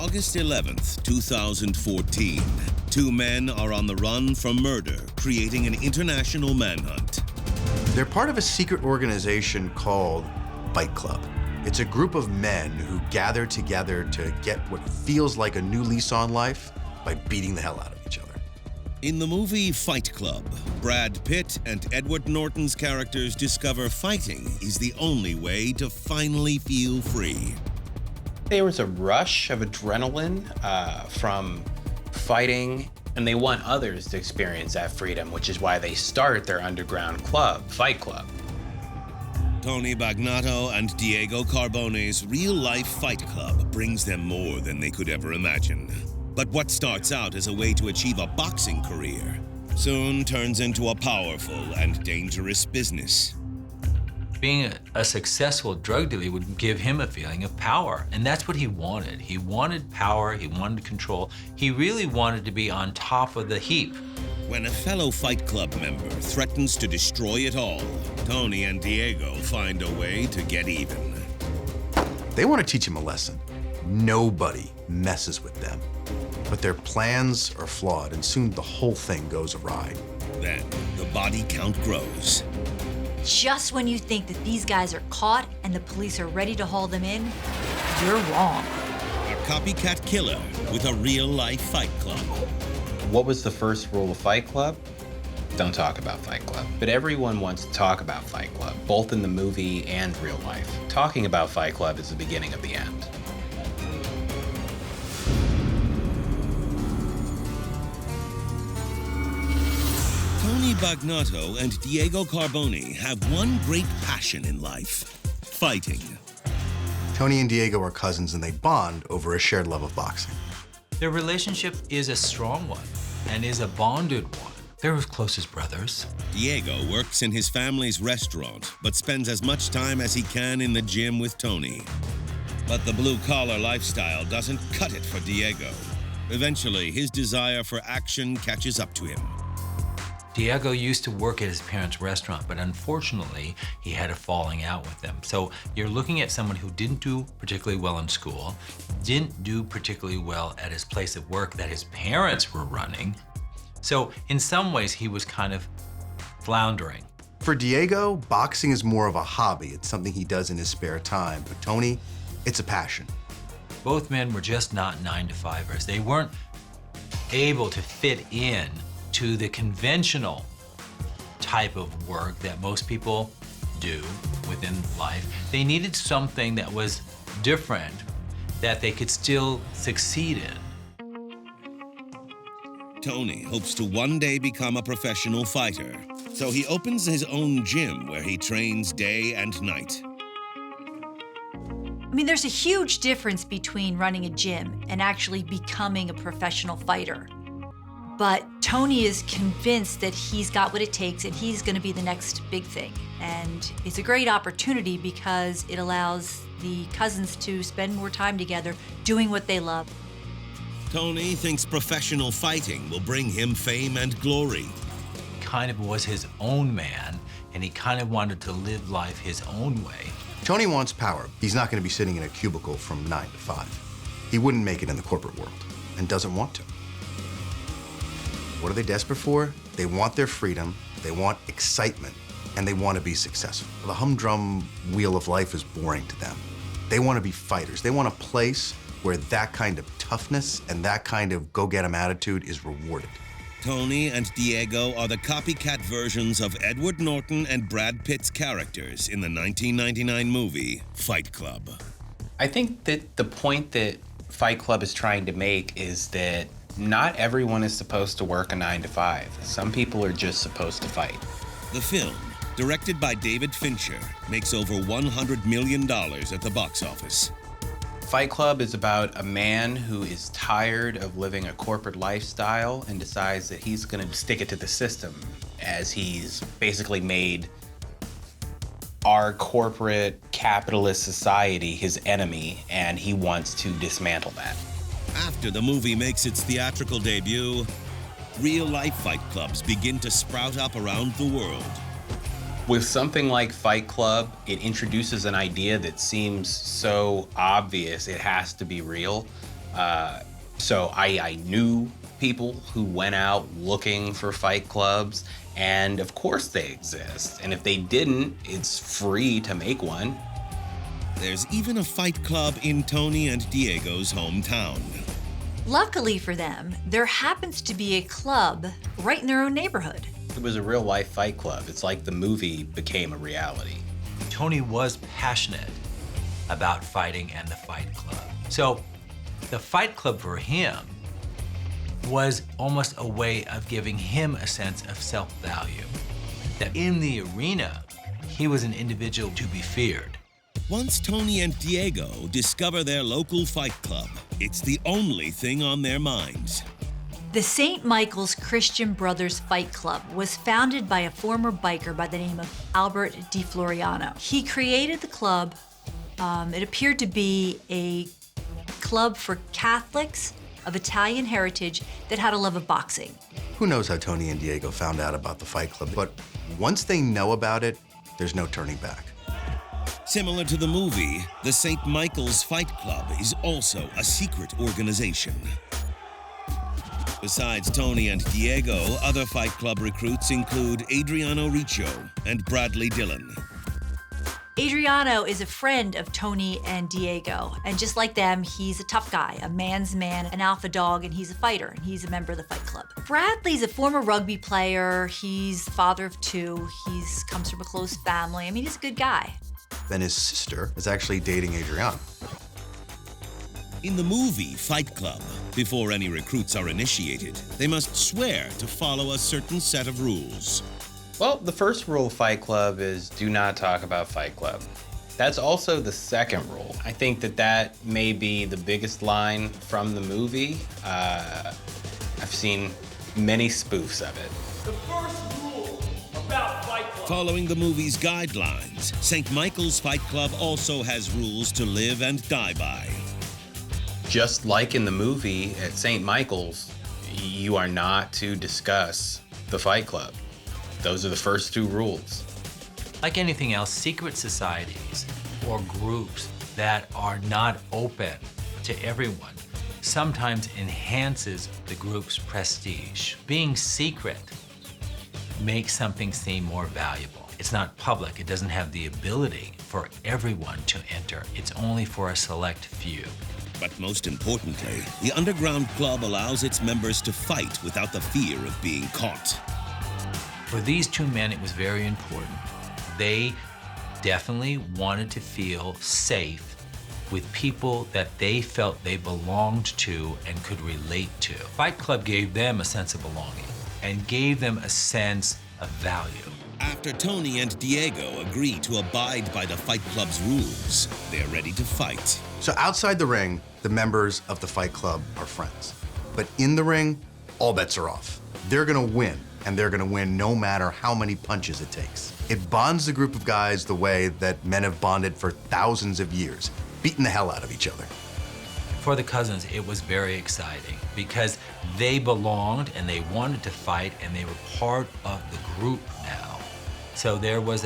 August 11th, 2014, two men are on the run from murder, creating an international manhunt. They're part of a secret organization called Fight Club. It's a group of men who gather together to get what feels like a new lease on life by beating the hell out of each other. In the movie Fight Club, Brad Pitt and Edward Norton's characters discover fighting is the only way to finally feel free. There was a rush of adrenaline from fighting, and they want others to experience that freedom, which is why they start their underground club, Fight Club. Tony Bagnato and Diego Carbone's real-life fight club brings them more than they could ever imagine. But what starts out as a way to achieve a boxing career soon turns into a powerful and dangerous business. Being a successful drug dealer would give him a feeling of power, and that's what he wanted. He wanted power, he wanted control. He really wanted to be on top of the heap. When a fellow Fight Club member threatens to destroy it all, Tony and Diego find a way to get even. They want to teach him a lesson. Nobody messes with them. But their plans are flawed, and soon the whole thing goes awry. Then the body count grows. Just when you think that these guys are caught and the police are ready to haul them in, you're wrong. A copycat killer with a real-life Fight Club. What was the first rule of Fight Club? Don't talk about Fight Club. But everyone wants to talk about Fight Club, both in the movie and real life. Talking about Fight Club is the beginning of the end. Tony Bagnato and Diego Carbone have one great passion in life: fighting. Tony and Diego are cousins, and they bond over a shared love of boxing. Their relationship is a strong one and is a bonded one. They're as close as brothers. Diego works in his family's restaurant, but spends as much time as he can in the gym with Tony. But the blue-collar lifestyle doesn't cut it for Diego. Eventually, his desire for action catches up to him. Diego used to work at his parents' restaurant, but unfortunately, he had a falling out with them. So you're looking at someone who didn't do particularly well in school, didn't do particularly well at his place of work that his parents were running. So in some ways, he was kind of floundering. For Diego, boxing is more of a hobby. It's something he does in his spare time. But Tony, it's a passion. Both men were just not 9-to-5ers. They weren't able to fit in to the conventional type of work that most people do within life. They needed something that was different, that they could still succeed in. Tony hopes to one day become a professional fighter, so he opens his own gym where he trains day and night. I mean, there's a huge difference between running a gym and actually becoming a professional fighter. But Tony is convinced that he's got what it takes and he's gonna be the next big thing. And it's a great opportunity because it allows the cousins to spend more time together doing what they love. Tony thinks professional fighting will bring him fame and glory. He kind of was his own man, and he kind of wanted to live life his own way. Tony wants power. He's not going to be sitting in a cubicle from 9 to 5. He wouldn't make it in the corporate world and doesn't want to. What are they desperate for? They want their freedom, they want excitement, and they want to be successful. The humdrum wheel of life is boring to them. They want to be fighters. They want a place where that kind of toughness and that kind of go-get-'em attitude is rewarded. Tony and Diego are the copycat versions of Edward Norton and Brad Pitt's characters in the 1999 movie Fight Club. I think that the point that Fight Club is trying to make is that not everyone is supposed to work a 9-to-5. Some people are just supposed to fight. The film, directed by David Fincher, makes over $100 million at the box office. Fight Club is about a man who is tired of living a corporate lifestyle and decides that he's gonna stick it to the system, as he's basically made our corporate capitalist society his enemy, and he wants to dismantle that. After the movie makes its theatrical debut, real-life fight clubs begin to sprout up around the world. With something like Fight Club, it introduces an idea that seems so obvious it has to be real, So I knew people who went out looking for fight clubs, and of course they exist. And if they didn't, it's free to make one. There's even a fight club in Tony and Diego's hometown. Luckily for them, there happens to be a club right in their own neighborhood. It was a real life fight club. It's like the movie became a reality. Tony was passionate about fighting and the fight club. So the fight club for him was almost a way of giving him a sense of self-value. That in the arena, he was an individual to be feared. Once Tony and Diego discover their local fight club, it's the only thing on their minds. The St. Michael's Christian Brothers Fight Club was founded by a former biker by the name of Albert DiFloriano. He created the club. It appeared to be a club for Catholics of Italian heritage that had a love of boxing. Who knows how Tony and Diego found out about the fight club, but once they know about it, there's no turning back. Similar to the movie, the St. Michael's Fight Club is also a secret organization. Besides Tony and Diego, other Fight Club recruits include Adriano Riccio and Bradley Dillon. Adriano is a friend of Tony and Diego, and just like them, he's a tough guy, a man's man, an alpha dog, and he's a fighter, and he's a member of the Fight Club. Bradley's a former rugby player. He's the father of two. He comes from a close family. I mean, he's a good guy. Then his sister is actually dating Adriano. In the movie Fight Club, before any recruits are initiated, they must swear to follow a certain set of rules. Well, the first rule of Fight Club is do not talk about Fight Club. That's also the second rule. I think that may be the biggest line from the movie. I've seen many spoofs of it. The first rule about Fight Club. Following the movie's guidelines, St. Michael's Fight Club also has rules to live and die by. Just like in the movie at St. Michael's, you are not to discuss the Fight Club. Those are the first two rules. Like anything else, secret societies or groups that are not open to everyone sometimes enhances the group's prestige. Being secret makes something seem more valuable. It's not public. It doesn't have the ability for everyone to enter. It's only for a select few. But most importantly, the underground club allows its members to fight without the fear of being caught. For these two men, it was very important. They definitely wanted to feel safe with people that they felt they belonged to and could relate to. Fight Club gave them a sense of belonging and gave them a sense of value. After Tony and Diego agree to abide by the Fight Club's rules, they're ready to fight. So outside the ring, the members of the Fight Club are friends. But in the ring, all bets are off. They're gonna win, and they're gonna win no matter how many punches it takes. It bonds the group of guys the way that men have bonded for thousands of years, beating the hell out of each other. For the cousins, it was very exciting because they belonged and they wanted to fight and they were part of the group now. So it was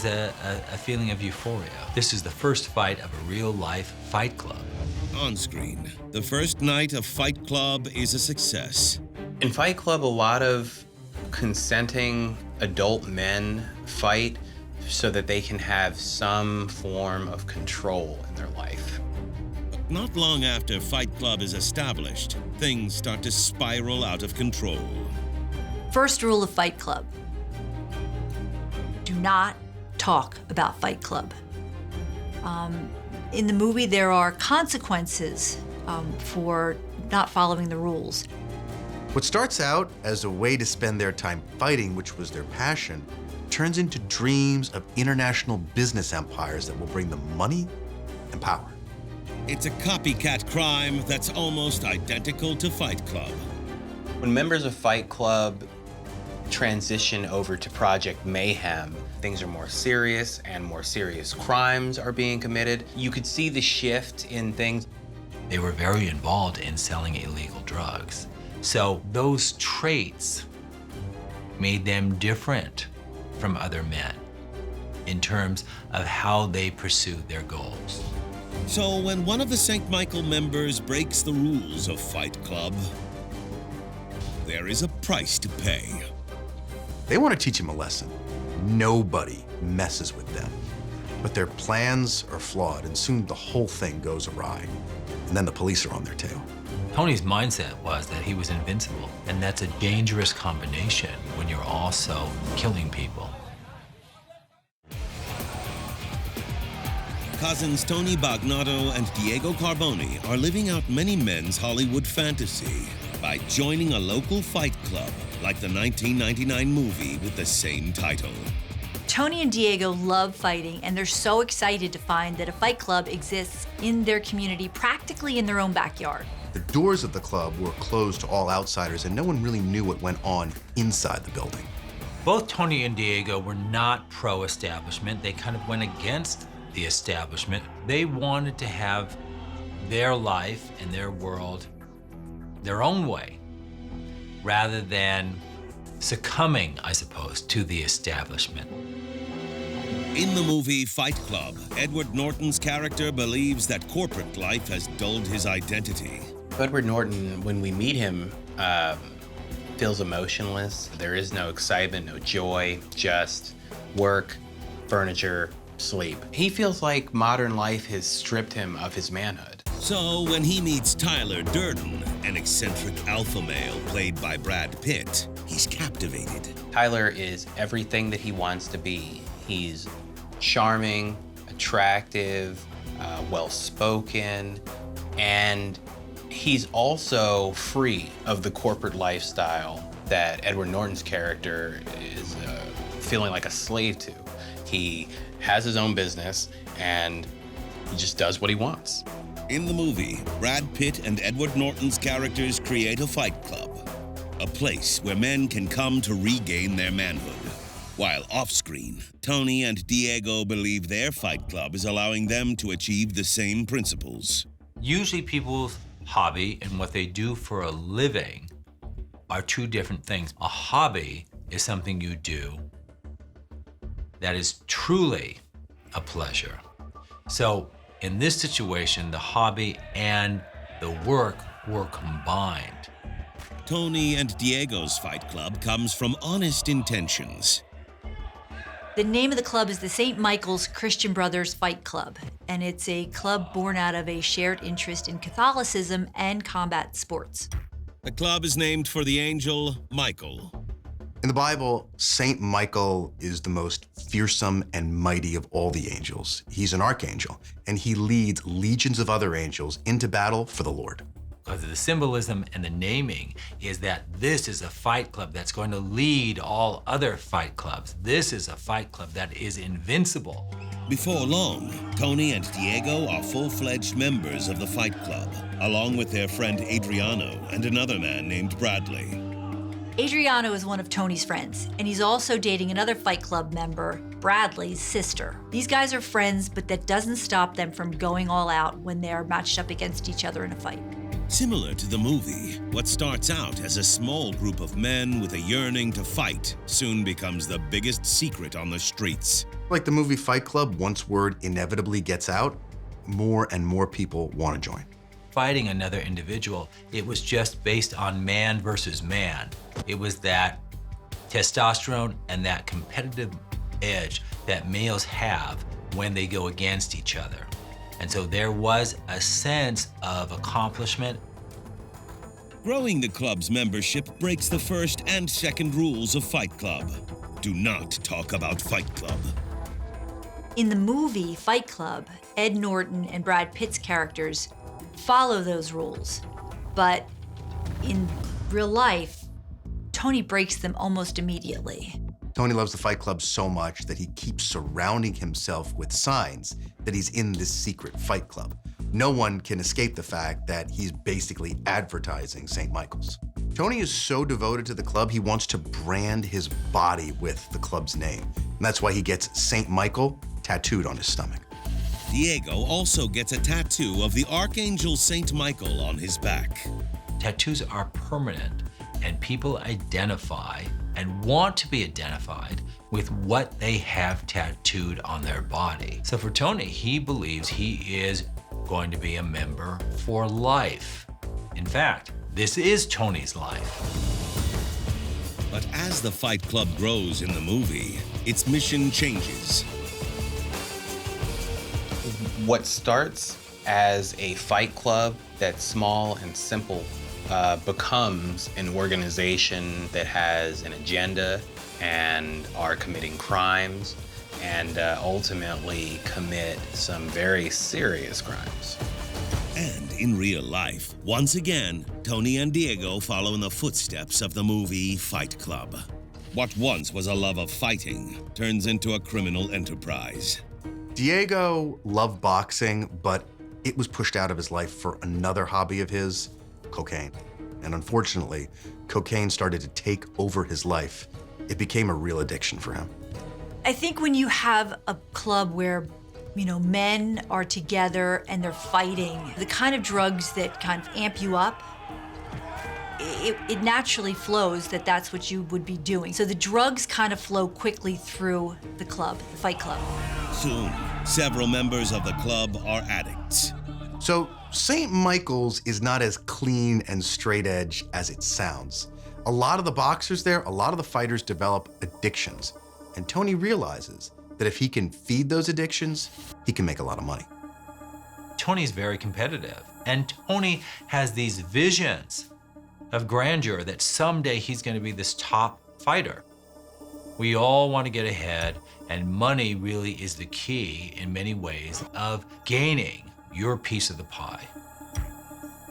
a feeling of euphoria. This is the first fight of a real-life Fight Club. On screen, the first night of Fight Club is a success. In Fight Club, a lot of consenting adult men fight so that they can have some form of control in their life. But not long after Fight Club is established, things start to spiral out of control. First rule of Fight Club: do not talk about Fight Club. In the movie, there are consequences for not following the rules. What starts out as a way to spend their time fighting, which was their passion, turns into dreams of international business empires that will bring them money and power. It's a copycat crime that's almost identical to Fight Club. When members of Fight Club transition over to Project Mayhem, things are more serious and more serious crimes are being committed. You could see the shift in things. They were very involved in selling illegal drugs. So those traits made them different from other men in terms of how they pursued their goals. So when one of the St. Michael members breaks the rules of Fight Club, there is a price to pay. They want to teach him a lesson. Nobody messes with them. But their plans are flawed, and soon the whole thing goes awry. And then the police are on their tail. Tony's mindset was that he was invincible, and that's a dangerous combination when you're also killing people. Cousins Tony Bagnato and Diego Carbone are living out many men's Hollywood fantasy by joining a local fight club like the 1999 movie with the same title. Tony and Diego love fighting, and they're so excited to find that a fight club exists in their community, practically in their own backyard. The doors of the club were closed to all outsiders, and no one really knew what went on inside the building. Both Tony and Diego were not pro-establishment. They kind of went against the establishment. They wanted to have their life and their world their own way, rather than succumbing, I suppose, to the establishment. In the movie Fight Club, Edward Norton's character believes that corporate life has dulled his identity. Edward Norton, when we meet him, feels emotionless. There is no excitement, no joy, just work, furniture, sleep. He feels like modern life has stripped him of his manhood. So when he meets Tyler Durden, an eccentric alpha male played by Brad Pitt, he's captivated. Tyler is everything that he wants to be. He's charming, attractive, well-spoken, and he's also free of the corporate lifestyle that Edward Norton's character is feeling like a slave to. He has his own business, and he just does what he wants. In the movie, Brad Pitt and Edward Norton's characters create a fight club, a place where men can come to regain their manhood. While off-screen, Tony and Diego believe their fight club is allowing them to achieve the same principles. Usually people's hobby and what they do for a living are two different things. A hobby is something you do that is truly a pleasure. So in this situation, the hobby and the work were combined. Tony and Diego's fight club comes from honest intentions. The name of the club is the St. Michael's Christian Brothers Fight Club, and it's a club born out of a shared interest in Catholicism and combat sports. The club is named for the angel Michael. In the Bible, Saint Michael is the most fearsome and mighty of all the angels. He's an archangel, and he leads legions of other angels into battle for the Lord. Because of the symbolism and the naming is that this is a fight club that's going to lead all other fight clubs. This is a fight club that is invincible. Before long, Tony and Diego are full-fledged members of the fight club, along with their friend Adriano and another man named Bradley. Adriano is one of Tony's friends, and he's also dating another Fight Club member, Bradley's sister. These guys are friends, but that doesn't stop them from going all out when they are matched up against each other in a fight. Similar to the movie, what starts out as a small group of men with a yearning to fight soon becomes the biggest secret on the streets. Like the movie Fight Club, once word inevitably gets out, more and more people want to join. Fighting another individual, it was just based on man versus man. It was that testosterone and that competitive edge that males have when they go against each other. And so there was a sense of accomplishment. Growing the club's membership breaks the first and second rules of Fight Club. Do not talk about Fight Club. In the movie Fight Club, Ed Norton and Brad Pitt's characters follow those rules. But in real life, Tony breaks them almost immediately. Tony loves the Fight Club so much that he keeps surrounding himself with signs that he's in this secret fight club. No one can escape the fact that he's basically advertising St. Michael's. Tony is so devoted to the club, he wants to brand his body with the club's name. And that's why he gets St. Michael tattooed on his stomach. Diego also gets a tattoo of the Archangel St. Michael on his back. Tattoos are permanent, and people identify and want to be identified with what they have tattooed on their body. So for Tony, he believes he is going to be a member for life. In fact, this is Tony's life. But as the Fight Club grows in the movie, its mission changes. What starts as a fight club that's small and simple becomes an organization that has an agenda and are committing crimes and ultimately commit some very serious crimes. And in real life, once again, Tony and Diego follow in the footsteps of the movie Fight Club. What once was a love of fighting turns into a criminal enterprise. Diego loved boxing, but it was pushed out of his life for another hobby of his, cocaine. And unfortunately, cocaine started to take over his life. It became a real addiction for him. I think when you have a club where, men are together and they're fighting, the kind of drugs that kind of amp you up, it naturally flows that that's what you would be doing. So the drugs kind of flow quickly through the club, the Fight Club. Soon, several members of the club are addicts. So St. Michael's is not as clean and straight edge as it sounds. A lot of the boxers there, a lot of the fighters develop addictions. And Tony realizes that if he can feed those addictions, he can make a lot of money. Tony's very competitive, and Tony has these visions of grandeur that someday he's going to be this top fighter. We all want to get ahead, and money really is the key in many ways of gaining your piece of the pie.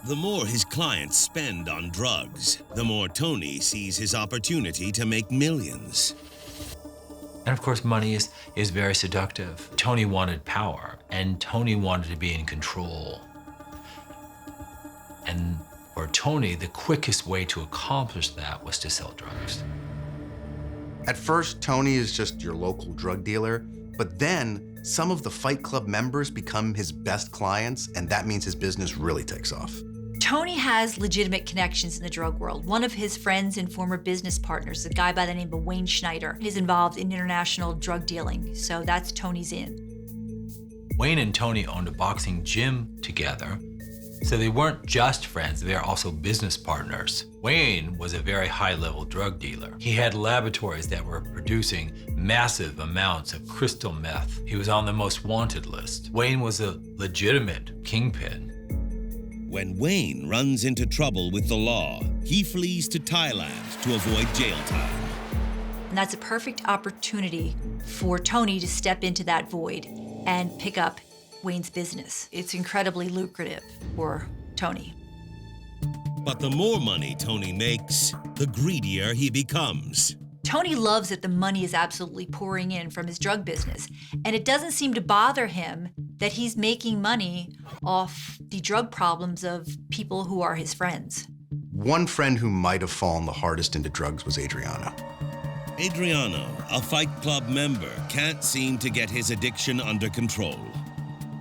The more his clients spend on drugs, the more Tony sees his opportunity to make millions. And of course, money is very seductive. Tony wanted power, and Tony wanted to be in control. And for Tony, the quickest way to accomplish that was to sell drugs. At first, Tony is just your local drug dealer, but then some of the Fight Club members become his best clients, and that means his business really takes off. Tony has legitimate connections in the drug world. One of his friends and former business partners, a guy by the name of Wayne Schneider, is involved in international drug dealing, so that's Tony's in. Wayne and Tony owned a boxing gym together, so they weren't just friends, they were also business partners. Wayne was a very high-level drug dealer. He had laboratories that were producing massive amounts of crystal meth. He was on the most wanted list. Wayne was a legitimate kingpin. When Wayne runs into trouble with the law, he flees to Thailand to avoid jail time. And that's a perfect opportunity for Tony to step into that void and pick up Wayne's business. It's incredibly lucrative for Tony. But the more money Tony makes, the greedier he becomes. Tony loves that the money is absolutely pouring in from his drug business, and it doesn't seem to bother him that he's making money off the drug problems of people who are his friends. One friend who might have fallen the hardest into drugs was Adriano. Adriano, a Fight Club member, can't seem to get his addiction under control.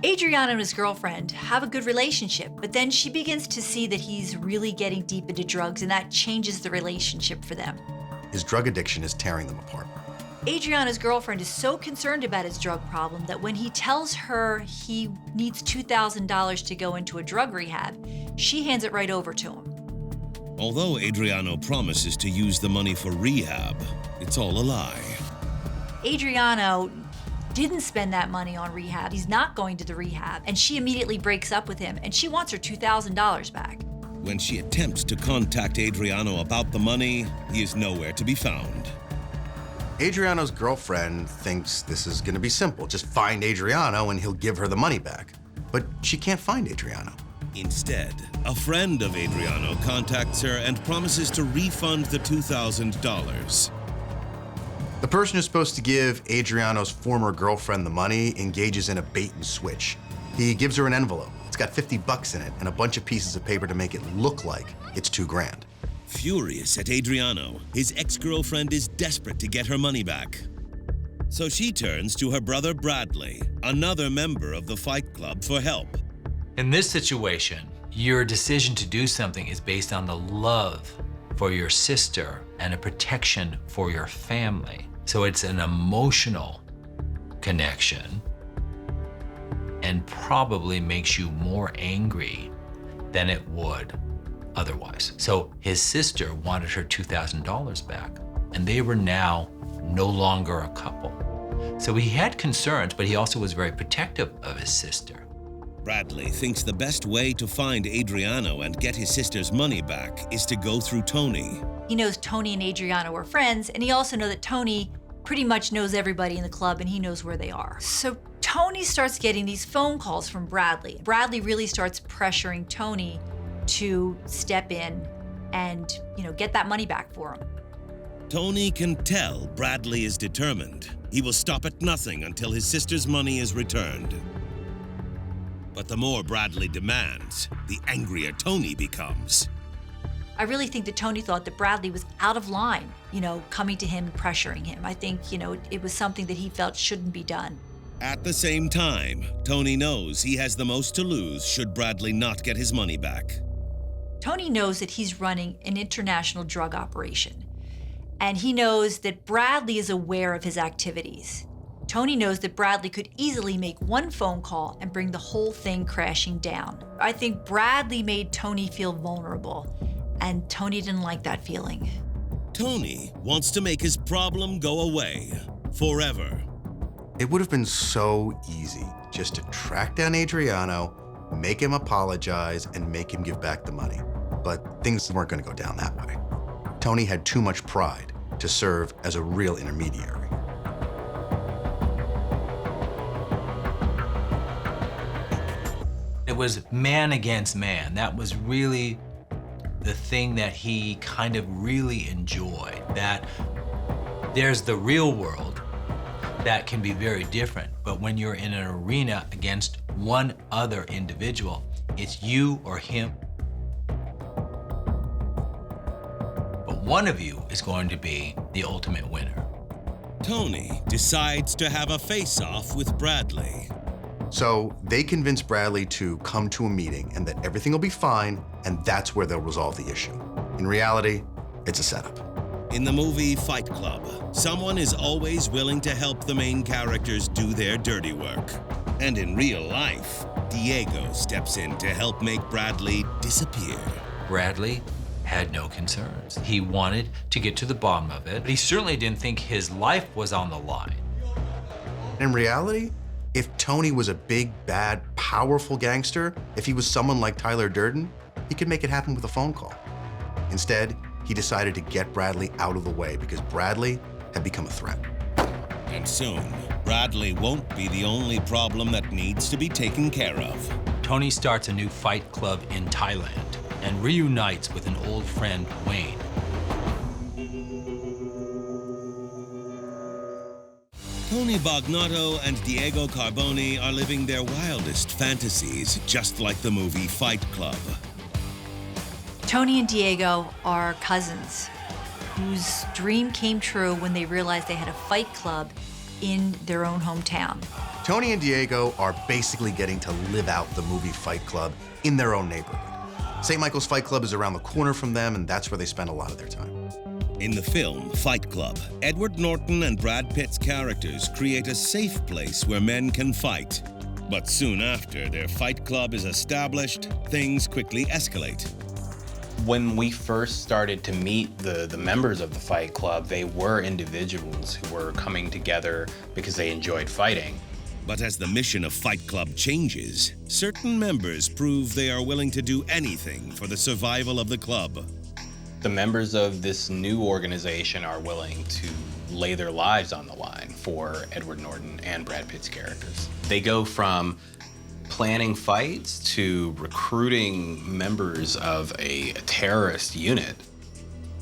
Adriano and his girlfriend have a good relationship, but then she begins to see that he's really getting deep into drugs, and that changes the relationship for them. His drug addiction is tearing them apart. Adriano's girlfriend is so concerned about his drug problem that when he tells her he needs $2,000 to go into a drug rehab, she hands it right over to him. Although Adriano promises to use the money for rehab, it's all a lie. Adriano didn't spend that money on rehab. He's not going to the rehab, and she immediately breaks up with him, and she wants her $2,000 back. When she attempts to contact Adriano about the money, he is nowhere to be found. Adriano's girlfriend thinks this is gonna be simple. Just find Adriano and he'll give her the money back. But she can't find Adriano. Instead, a friend of Adriano contacts her and promises to refund the $2,000. The person who's supposed to give Adriano's former girlfriend the money engages in a bait and switch. He gives her an envelope. It's got $50 in it and a bunch of pieces of paper to make it look like it's $2,000. Furious at Adriano, his ex-girlfriend is desperate to get her money back. So she turns to her brother Bradley, another member of the Fight Club, for help. In this situation, your decision to do something is based on the love for your sister and a protection for your family. So it's an emotional connection. and probably makes you more angry than it would otherwise. So his sister wanted her $2,000 back, and they were now no longer a couple. So he had concerns, but he also was very protective of his sister. Bradley thinks the best way to find Adriano and get his sister's money back is to go through Tony. He knows Tony and Adriano are friends, and he also knows that Tony pretty much knows everybody in the club and he knows where they are. So Tony starts getting these phone calls from Bradley. Bradley really starts pressuring Tony to step in and, get that money back for him. Tony can tell Bradley is determined. He will stop at nothing until his sister's money is returned. But the more Bradley demands, the angrier Tony becomes. I really think that Tony thought that Bradley was out of line, coming to him and pressuring him. I think, it was something that he felt shouldn't be done. At the same time, Tony knows he has the most to lose should Bradley not get his money back. Tony knows that he's running an international drug operation, and he knows that Bradley is aware of his activities. Tony knows that Bradley could easily make one phone call and bring the whole thing crashing down. I think Bradley made Tony feel vulnerable, and Tony didn't like that feeling. Tony wants to make his problem go away, forever. It would have been so easy just to track down Adriano, make him apologize, and make him give back the money. But things weren't going to go down that way. Tony had too much pride to serve as a real intermediary. It was man against man. That was really the thing that he kind of really enjoyed, that there's the real world that can be very different, but when you're in an arena against one other individual, it's you or him. But one of you is going to be the ultimate winner. Tony decides to have a face-off with Bradley. So they convince Bradley to come to a meeting and that everything will be fine, and that's where they'll resolve the issue. In reality, it's a setup. In the movie Fight Club, someone is always willing to help the main characters do their dirty work. And in real life, Diego steps in to help make Bradley disappear. Bradley had no concerns. He wanted to get to the bottom of it, but he certainly didn't think his life was on the line. In reality, if Tony was a big, bad, powerful gangster, if he was someone like Tyler Durden, he could make it happen with a phone call. Instead, he decided to get Bradley out of the way because Bradley had become a threat. And soon, Bradley won't be the only problem that needs to be taken care of. Tony starts a new fight club in Thailand and reunites with an old friend, Wayne. Tony Bagnato and Diego Carbone are living their wildest fantasies, just like the movie Fight Club. Tony and Diego are cousins whose dream came true when they realized they had a fight club in their own hometown. Tony and Diego are basically getting to live out the movie Fight Club in their own neighborhood. St. Michael's Fight Club is around the corner from them, and that's where they spend a lot of their time. In the film Fight Club, Edward Norton and Brad Pitt's characters create a safe place where men can fight. But soon after their fight club is established, things quickly escalate. When we first started to meet the members of the Fight Club, they were individuals who were coming together because they enjoyed fighting. But as the mission of Fight Club changes, certain members prove they are willing to do anything for the survival of the club. The members of this new organization are willing to lay their lives on the line for Edward Norton and Brad Pitt's characters. They go from planning fights to recruiting members of a terrorist unit.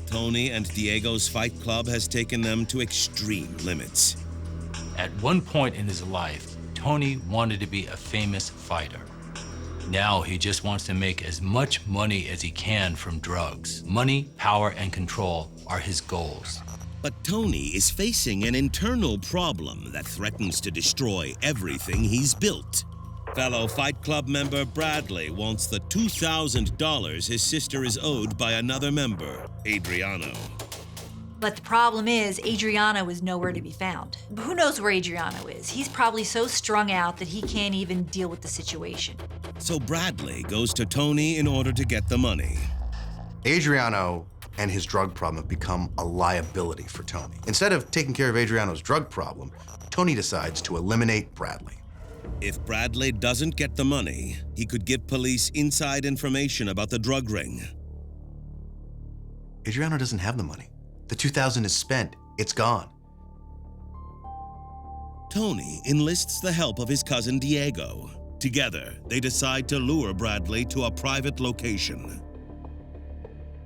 Tony and Diego's Fight Club has taken them to extreme limits. At one point in his life, Tony wanted to be a famous fighter. Now he just wants to make as much money as he can from drugs. Money, power, and control are his goals. But Tony is facing an internal problem that threatens to destroy everything he's built. Fellow Fight Club member Bradley wants the $2,000 his sister is owed by another member, Adriano. But the problem is, Adriano is nowhere to be found. Who knows where Adriano is? He's probably so strung out that he can't even deal with the situation. So Bradley goes to Tony in order to get the money. Adriano and his drug problem have become a liability for Tony. Instead of taking care of Adriano's drug problem, Tony decides to eliminate Bradley. If Bradley doesn't get the money, he could give police inside information about the drug ring. Adriano doesn't have the money. The $2,000 is spent. It's gone. Tony enlists the help of his cousin Diego. Together, they decide to lure Bradley to a private location.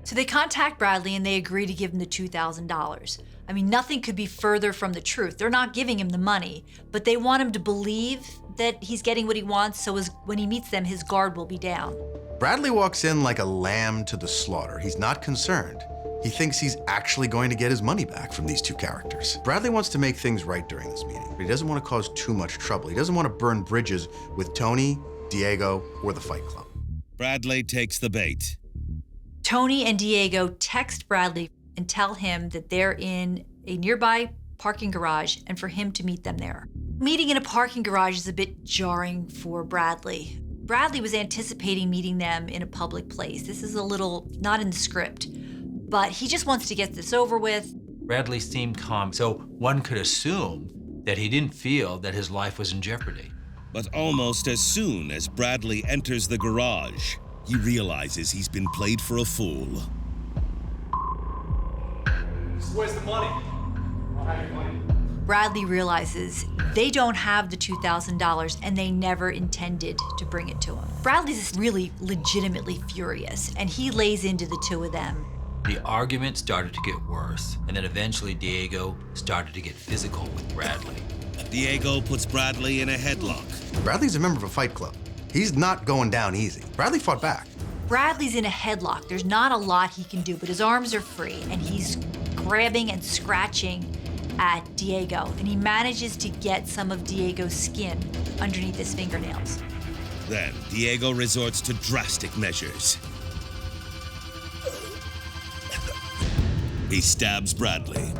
So they contact Bradley and they agree to give him the $2,000. I mean, nothing could be further from the truth. They're not giving him the money, but they want him to believe that he's getting what he wants, so when he meets them, his guard will be down. Bradley walks in like a lamb to the slaughter. He's not concerned. He thinks he's actually going to get his money back from these two characters. Bradley wants to make things right during this meeting, but he doesn't want to cause too much trouble. He doesn't want to burn bridges with Tony, Diego, or the Fight Club. Bradley takes the bait. Tony and Diego text Bradley and tell him that they're in a nearby parking garage and for him to meet them there. Meeting in a parking garage is a bit jarring for Bradley. Bradley was anticipating meeting them in a public place. This is a little not in the script, but he just wants to get this over with. Bradley seemed calm, so one could assume that he didn't feel that his life was in jeopardy. But almost as soon as Bradley enters the garage, he realizes he's been played for a fool. Where's the money? I'll have your money. Bradley realizes they don't have the $2,000 and they never intended to bring it to him. Bradley's really legitimately furious and he lays into the two of them. The argument started to get worse, and then eventually Diego started to get physical with Bradley. Diego puts Bradley in a headlock. Bradley's a member of a Fight Club. He's not going down easy. Bradley fought back. Bradley's in a headlock. There's not a lot he can do, but his arms are free and he's grabbing and scratching at Diego, and he manages to get some of Diego's skin underneath his fingernails. Then Diego resorts to drastic measures. He stabs Bradley.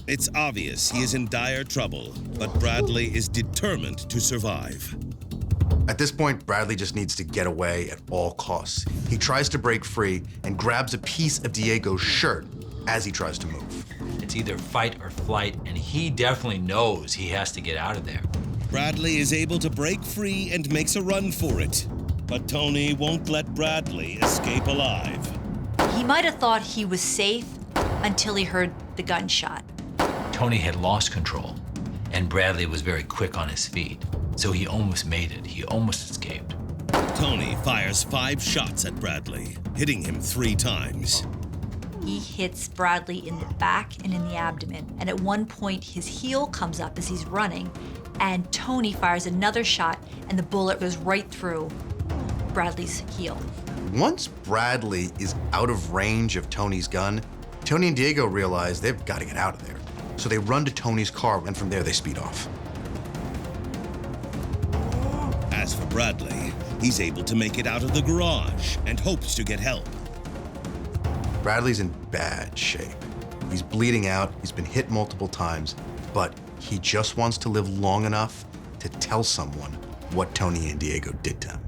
It's obvious he is in dire trouble, but Bradley is determined to survive. At this point, Bradley just needs to get away at all costs. He tries to break free and grabs a piece of Diego's shirt as he tries to move. It's either fight or flight, and he definitely knows he has to get out of there. Bradley is able to break free and makes a run for it. But Tony won't let Bradley escape alive. He might have thought he was safe until he heard the gunshot. Tony had lost control, and Bradley was very quick on his feet, so he almost made it. He almost escaped. Tony fires 5 shots at Bradley, hitting him 3 times. He hits Bradley in the back and in the abdomen, and at one point his heel comes up as he's running, and Tony fires another shot, and the bullet goes right through Bradley's heel. Once Bradley is out of range of Tony's gun, Tony and Diego realize they've got to get out of there. So they run to Tony's car, and from there they speed off. As for Bradley, he's able to make it out of the garage and hopes to get help. Bradley's in bad shape. He's bleeding out, he's been hit multiple times, but he just wants to live long enough to tell someone what Tony and Diego did to him.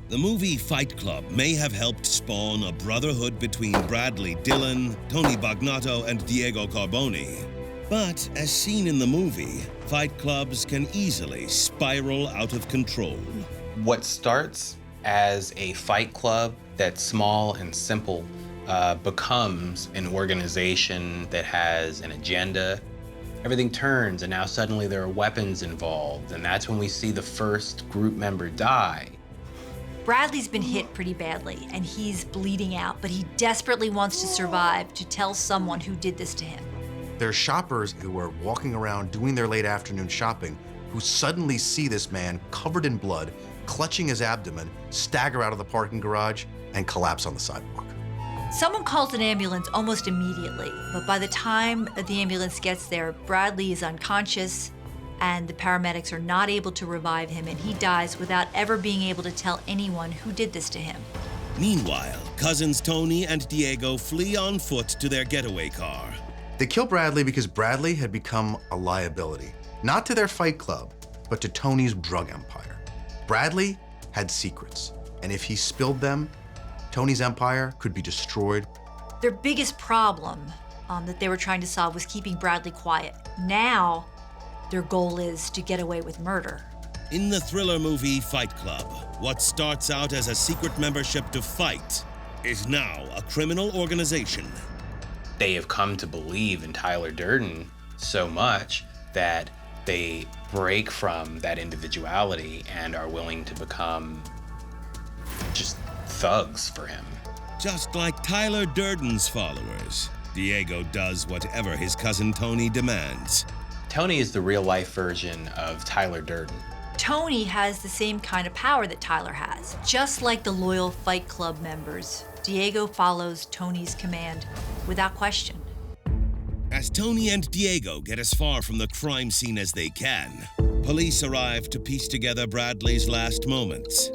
The movie Fight Club may have helped spawn a brotherhood between Bradley Dillon, Tony Bagnato, and Diego Carbone. But as seen in the movie, fight clubs can easily spiral out of control. What starts as a fight club that's small and simple becomes an organization that has an agenda. Everything turns, and now suddenly there are weapons involved, and that's when we see the first group member die. Bradley's been hit pretty badly, and he's bleeding out, but he desperately wants to survive to tell someone who did this to him. There are shoppers who are walking around doing their late afternoon shopping who suddenly see this man covered in blood, clutching his abdomen, stagger out of the parking garage, and collapse on the sidewalk. Someone calls an ambulance almost immediately, but by the time the ambulance gets there, Bradley is unconscious, and the paramedics are not able to revive him, and he dies without ever being able to tell anyone who did this to him. Meanwhile, cousins Tony and Diego flee on foot to their getaway car. They kill Bradley because Bradley had become a liability, not to their fight club, but to Tony's drug empire. Bradley had secrets, and if he spilled them, Tony's empire could be destroyed. Their biggest problem that they were trying to solve was keeping Bradley quiet. Now, their goal is to get away with murder. In the thriller movie Fight Club, what starts out as a secret membership to fight is now a criminal organization. They have come to believe in Tyler Durden so much that they break from that individuality and are willing to become just thugs for him. Just like Tyler Durden's followers, Diego does whatever his cousin Tony demands. Tony is the real-life version of Tyler Durden. Tony has the same kind of power that Tyler has. Just like the loyal Fight Club members, Diego follows Tony's command without question. As Tony and Diego get as far from the crime scene as they can, police arrive to piece together Bradley's last moments.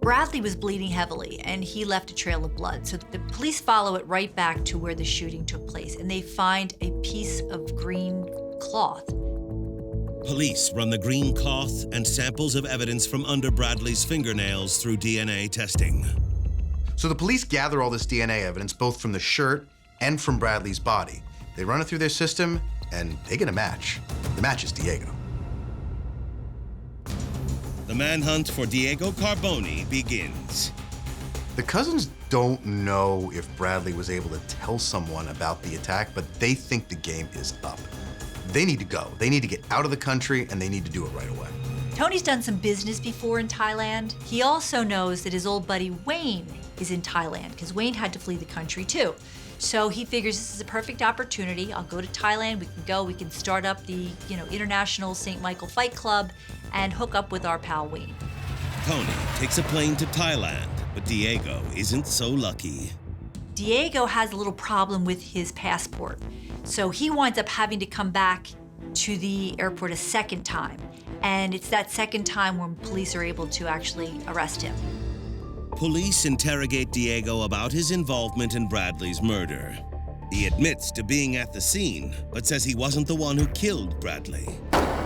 Bradley was bleeding heavily, and he left a trail of blood. So the police follow it right back to where the shooting took place, and they find a piece of green cloth. Police run the green cloth and samples of evidence from under Bradley's fingernails through DNA testing. So the police gather all this DNA evidence, both from the shirt and from Bradley's body. They run it through their system, and they get a match. The match is Diego. The manhunt for Diego Carbone begins. The cousins don't know if Bradley was able to tell someone about the attack, but they think the game is up. They need to go. They need to get out of the country, and they need to do it right away. Tony's done some business before in Thailand. He also knows that his old buddy Wayne is in Thailand, because Wayne had to flee the country too. So he figures this is a perfect opportunity. I'll go to Thailand, we can start up the International St. Michael Fight Club and hook up with our pal Wayne. Tony takes a plane to Thailand, but Diego isn't so lucky. Diego has a little problem with his passport. So he winds up having to come back to the airport a second time. And it's that second time when police are able to actually arrest him. Police interrogate Diego about his involvement in Bradley's murder. He admits to being at the scene, but says he wasn't the one who killed Bradley.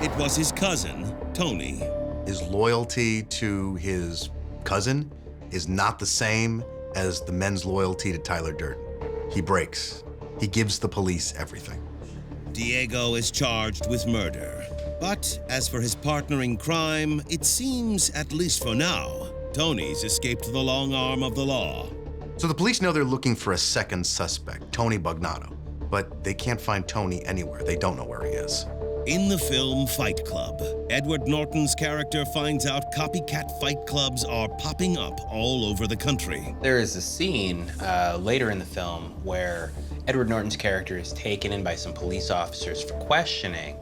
It was his cousin, Tony. His loyalty to his cousin is not the same as the men's loyalty to Tyler Durden. He breaks. He gives the police everything. Diego is charged with murder. But as for his partner in crime, it seems, at least for now, Tony's escaped the long arm of the law. So the police know they're looking for a second suspect, Tony Bagnato, but they can't find Tony anywhere. They don't know where he is. In the film Fight Club, Edward Norton's character finds out copycat fight clubs are popping up all over the country. There is a scene later in the film where Edward Norton's character is taken in by some police officers for questioning,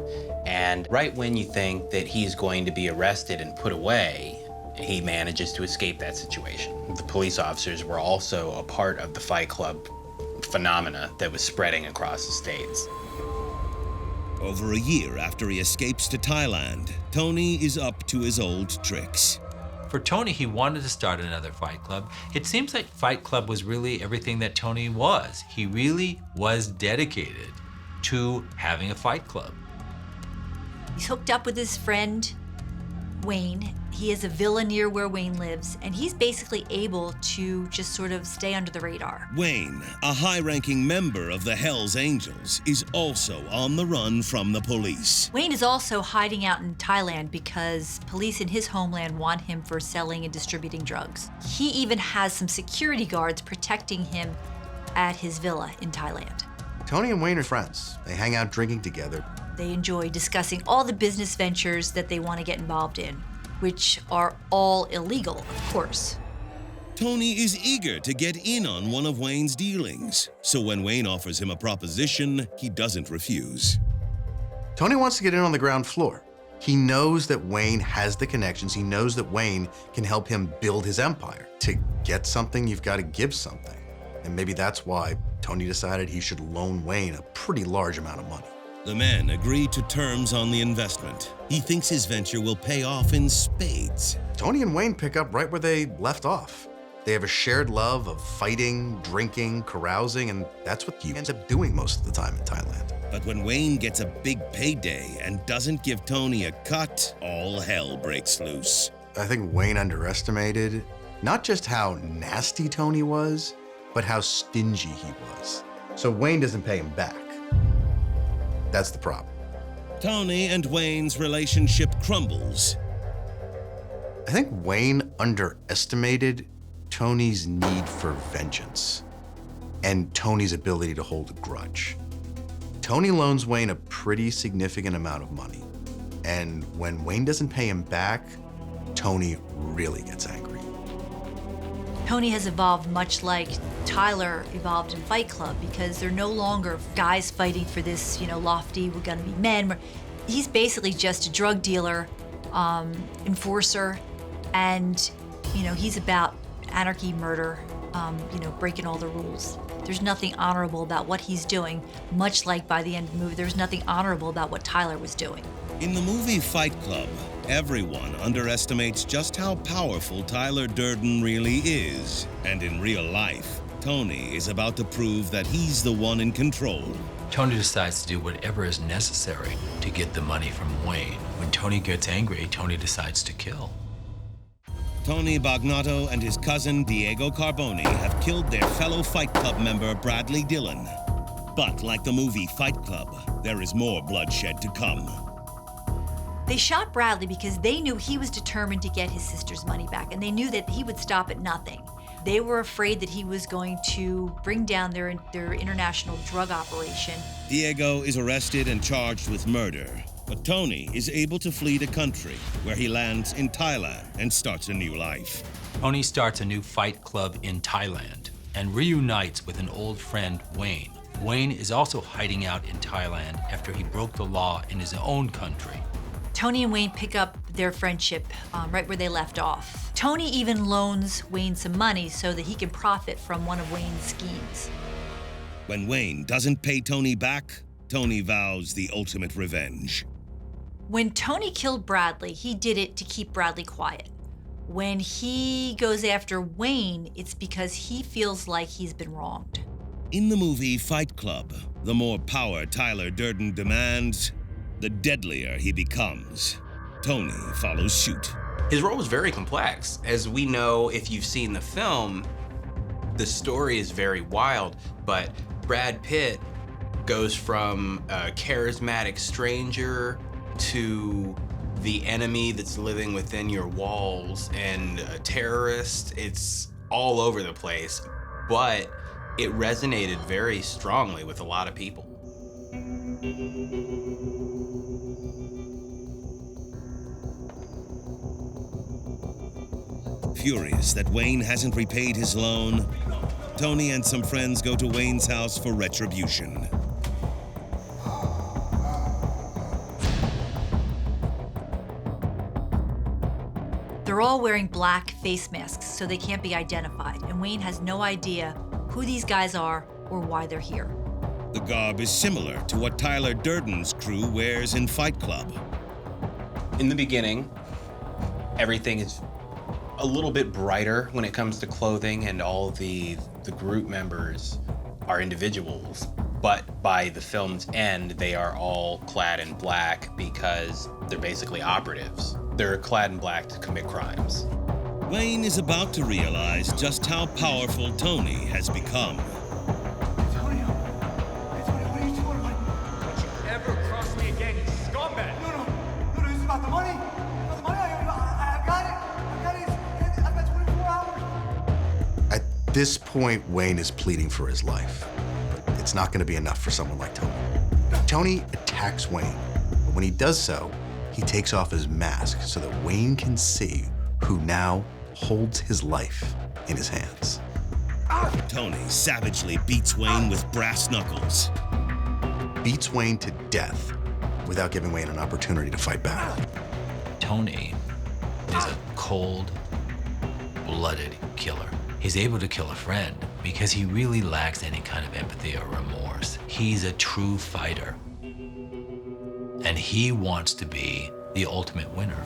and right when you think that he's going to be arrested and put away, he manages to escape that situation. The police officers were also a part of the Fight Club phenomena that was spreading across the states. Over a year after he escapes to Thailand, Tony is up to his old tricks. For Tony, he wanted to start another fight club. It seems like Fight Club was really everything that Tony was. He really was dedicated to having a fight club. He's hooked up with his friend, Wayne. He has a villa near where Wayne lives, and he's basically able to just sort of stay under the radar. Wayne, a high-ranking member of the Hells Angels, is also on the run from the police. Wayne is also hiding out in Thailand because police in his homeland want him for selling and distributing drugs. He even has some security guards protecting him at his villa in Thailand. Tony and Wayne are friends. They hang out drinking together. They enjoy discussing all the business ventures that they want to get involved in, which are all illegal, of course. Tony is eager to get in on one of Wayne's dealings, so when Wayne offers him a proposition, he doesn't refuse. Tony wants to get in on the ground floor. He knows that Wayne has the connections. He knows that Wayne can help him build his empire. To get something, you've got to give something. And maybe that's why Tony decided he should loan Wayne a pretty large amount of money. The men agree to terms on the investment. He thinks his venture will pay off in spades. Tony and Wayne pick up right where they left off. They have a shared love of fighting, drinking, carousing, and that's what he ends up doing most of the time in Thailand. But when Wayne gets a big payday and doesn't give Tony a cut, all hell breaks loose. I think Wayne underestimated not just how nasty Tony was, but how stingy he was. So Wayne doesn't pay him back. That's the problem. Tony and Wayne's relationship crumbles. I think Wayne underestimated Tony's need for vengeance and Tony's ability to hold a grudge. Tony loans Wayne a pretty significant amount of money. And when Wayne doesn't pay him back, Tony really gets angry. Tony has evolved much like Tyler evolved in Fight Club, because they're no longer guys fighting for this, lofty, we're gonna be men. He's basically just a drug dealer, enforcer, and, he's about anarchy, murder, breaking all the rules. There's nothing honorable about what he's doing, much like by the end of the movie, there's nothing honorable about what Tyler was doing. In the movie Fight Club, everyone underestimates just how powerful Tyler Durden really is. And in real life, Tony is about to prove that he's the one in control. Tony decides to do whatever is necessary to get the money from Wayne. When Tony gets angry, Tony decides to kill. Tony Bagnato and his cousin Diego Carbone have killed their fellow Fight Club member Bradley Dillon. But like the movie Fight Club, there is more bloodshed to come. They shot Bradley because they knew he was determined to get his sister's money back, and they knew that he would stop at nothing. They were afraid that he was going to bring down their international drug operation. Diego is arrested and charged with murder, but Tony is able to flee the country, where he lands in Thailand and starts a new life. Tony starts a new Fight Club in Thailand and reunites with an old friend, Wayne. Wayne is also hiding out in Thailand after he broke the law in his own country. Tony and Wayne pick up their friendship right where they left off. Tony even loans Wayne some money so that he can profit from one of Wayne's schemes. When Wayne doesn't pay Tony back, Tony vows the ultimate revenge. When Tony killed Bradley, he did it to keep Bradley quiet. When he goes after Wayne, it's because he feels like he's been wronged. In the movie Fight Club, the more power Tyler Durden demands, the deadlier he becomes. Tony follows suit. His role was very complex. As we know, if you've seen the film, the story is very wild, but Brad Pitt goes from a charismatic stranger to the enemy that's living within your walls and a terrorist. It's all over the place, but it resonated very strongly with a lot of people. Furious that Wayne hasn't repaid his loan, Tony and some friends go to Wayne's house for retribution. They're all wearing black face masks so they can't be identified, and Wayne has no idea who these guys are or why they're here. The garb is similar to what Tyler Durden's crew wears in Fight Club. In the beginning, everything is a little bit brighter when it comes to clothing, and all the group members are individuals. But by the film's end, they are all clad in black because they're basically operatives. They're clad in black to commit crimes. Wayne is about to realize just how powerful Tony has become. Antonio, what are you doing? Don't you ever cross me again, you scumbag! No, this is about the money. About the money, I got it. I've got 24 hours. At this point, Wayne is pleading for his life. But it's not going to be enough for someone like Tony. Tony attacks Wayne. When he does so, he takes off his mask so that Wayne can see who now holds his life in his hands. Tony savagely beats Wayne with brass knuckles. Beats Wayne to death without giving Wayne an opportunity to fight back. Tony is a cold-blooded killer. He's able to kill a friend because he really lacks any kind of empathy or remorse. He's a true fighter, and he wants to be the ultimate winner.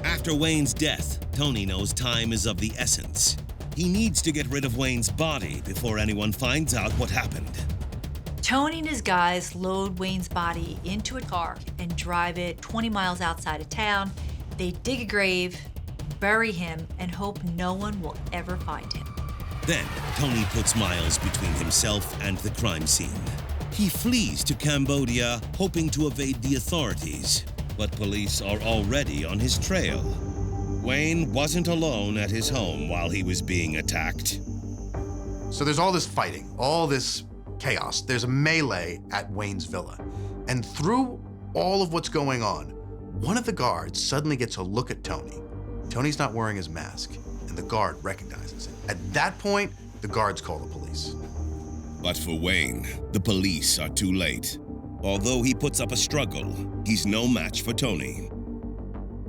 After Wayne's death, Tony knows time is of the essence. He needs to get rid of Wayne's body before anyone finds out what happened. Tony and his guys load Wayne's body into a car and drive it 20 miles outside of town. They dig a grave, bury him, and hope no one will ever find him. Then, Tony puts miles between himself and the crime scene. He flees to Cambodia, hoping to evade the authorities, but police are already on his trail. Wayne wasn't alone at his home while he was being attacked. So there's all this fighting, all this chaos. There's a melee at Wayne's villa. And through all of what's going on, one of the guards suddenly gets a look at Tony. Tony's not wearing his mask, and the guard recognizes it. At that point, the guards call the police. But for Wayne, the police are too late. Although he puts up a struggle, he's no match for Tony.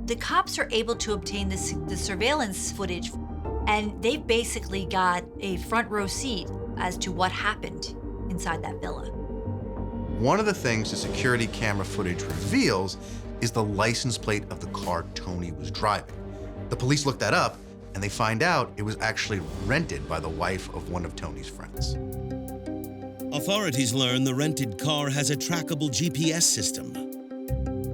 The cops are able to obtain the surveillance footage, and they've basically got a front row seat as to what happened inside that villa. One of the things the security camera footage reveals is the license plate of the car Tony was driving. The police look that up, and they find out it was actually rented by the wife of one of Tony's friends. Authorities learn the rented car has a trackable GPS system.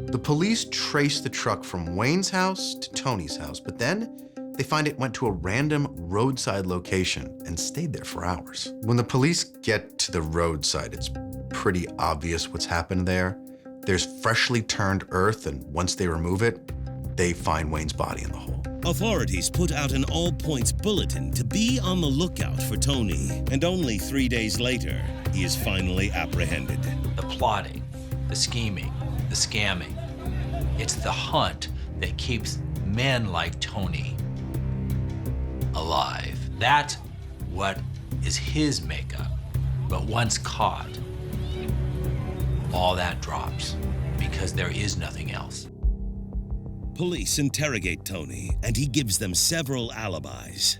The police trace the truck from Wayne's house to Tony's house, but then they find it went to a random roadside location and stayed there for hours. When the police get to the roadside, it's pretty obvious what's happened there. There's freshly turned earth, and once they remove it, they find Wayne's body in the hole. Authorities put out an all-points bulletin to be on the lookout for Tony, and only 3 days later, he is finally apprehended. The plotting, the scheming, the scamming. It's the hunt that keeps men like Tony alive. That's what is his makeup. But once caught, all that drops because there is nothing else. Police interrogate Tony, and he gives them several alibis.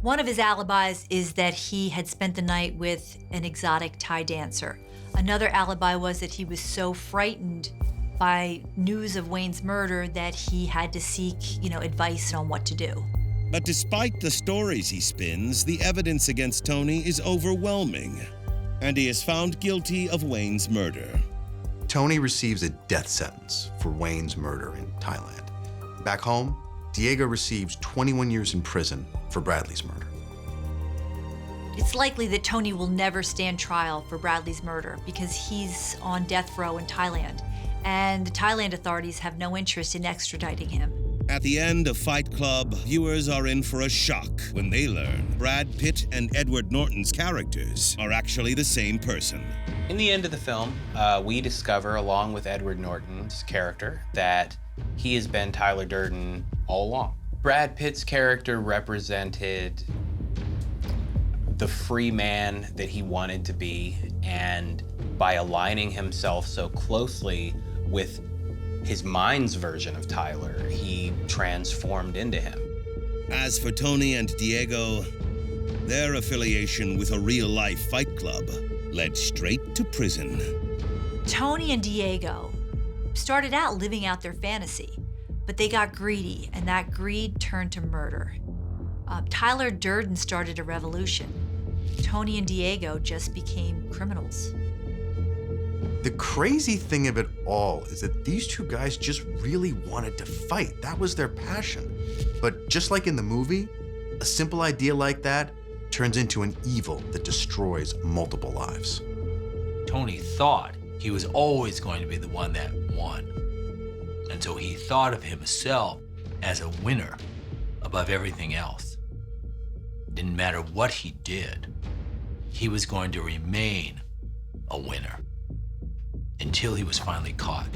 One of his alibis is that he had spent the night with an exotic Thai dancer. Another alibi was that he was so frightened by news of Wayne's murder that he had to seek, advice on what to do. But despite the stories he spins, the evidence against Tony is overwhelming, and he is found guilty of Wayne's murder. Tony receives a death sentence for Wayne's murder in Thailand. Back home, Diego receives 21 years in prison for Bradley's murder. It's likely that Tony will never stand trial for Bradley's murder because he's on death row in Thailand, and the Thailand authorities have no interest in extraditing him. At the end of Fight Club, viewers are in for a shock when they learn Brad Pitt and Edward Norton's characters are actually the same person. In the end of the film, we discover, along with Edward Norton's character, that he has been Tyler Durden all along. Brad Pitt's character represented the free man that he wanted to be, and by aligning himself so closely with his mind's version of Tyler, he transformed into him. As for Tony and Diego, their affiliation with a real-life fight club led straight to prison. Tony and Diego started out living out their fantasy, but they got greedy, and that greed turned to murder. Tyler Durden started a revolution. Tony and Diego just became criminals. The crazy thing of it all is that these two guys just really wanted to fight. That was their passion. But just like in the movie, a simple idea like that turns into an evil that destroys multiple lives. Tony thought he was always going to be the one that won. And so he thought of himself as a winner above everything else. Didn't matter what he did, he was going to remain a winner until he was finally caught.